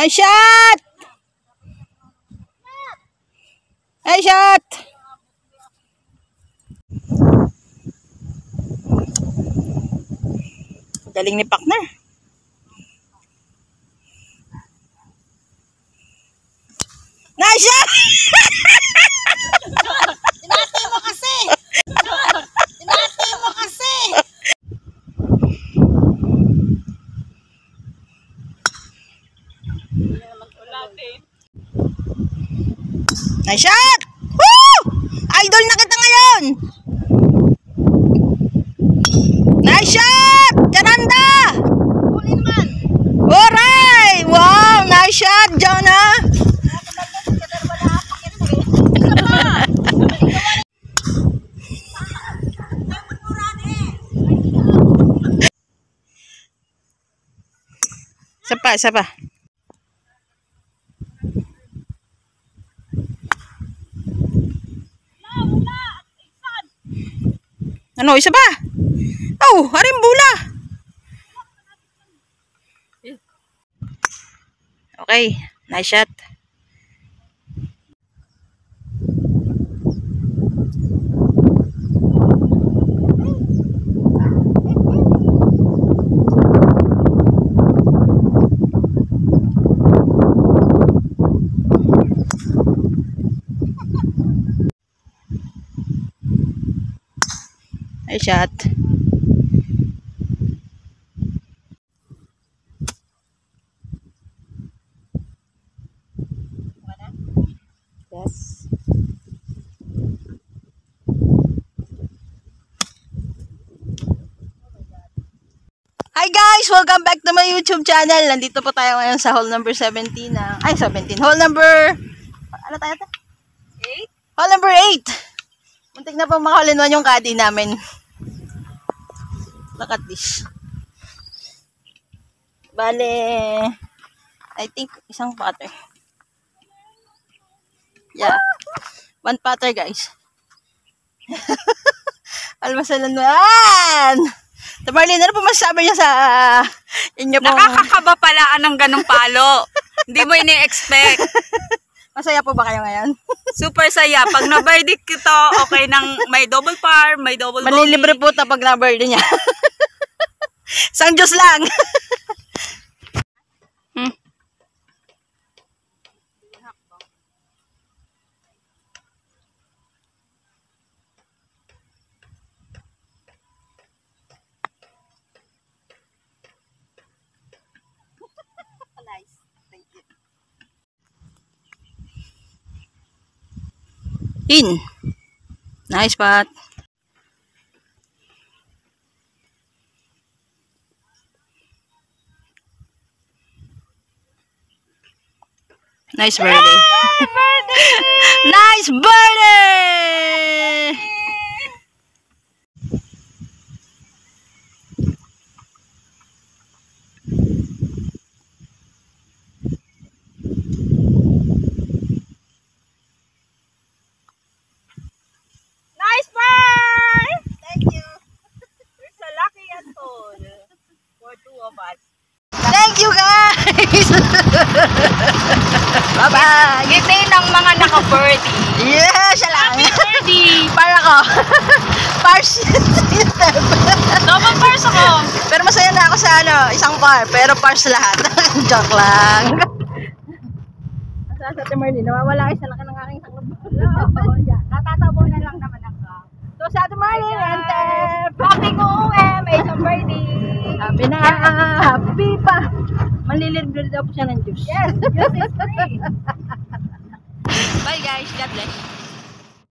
Nice shot! Nice shot! Galing ni partner. Nice shot! Tinati mo kasi! Tinati mo kasi! Nice shot! Woo! Idol na kita ngayon! Nice shot! Charanda! Huli naman! Alright! Wow! Nice shot, Jonah! Isa pa. Ano, isa pa? Oh, haring bula. Okay, nice shot. Nice shot. Yes. Hi guys! Welcome back to my YouTube channel. Nandito po tayo ngayon sa hole number 17 ng... Ay, 17. Hole number... Ano tayo ito? 8? Hole number 8. Muntik na po makalinwan yung caddy namin. Look at this. Bale, I think isang putter. Yeah. One putter, guys. Almasalan naman! Marlene, ano po masasabi niya sa inyo pong... Nakakakaba pala ng ganong palo. Hindi mo ini-expect. Masaya po ba kayo ngayon? Super saya. Pag na-birdie ito, okay nang may double par, may double bogey. Malilibre po ito pag na-birdie niya. Sang Diyos lang. Nice. Thank you. In. Nice spot. Nice birdie. Nice birdie. Nice par! Thank you. We're so lucky at all. For two of us. Thank you guys. Bye-bye. Ngiti ng mga naka-birdie. Yeah, siya lang. Birdie! Para ko. Pars. Double pars ako. Pero masaya na ako sa isang par. Pero pars lahat. Joke lang. Sa Ate Marlene, nawawala kayo sa laki ng aking sanglab. Natatabo na lang naman ako. So sa Ate Marlene, and Happy ko may isang birdie. happy na. Happy pa. Manlilibre daw po siya ng juice. Yes, juice is free. Bye guys. God bless.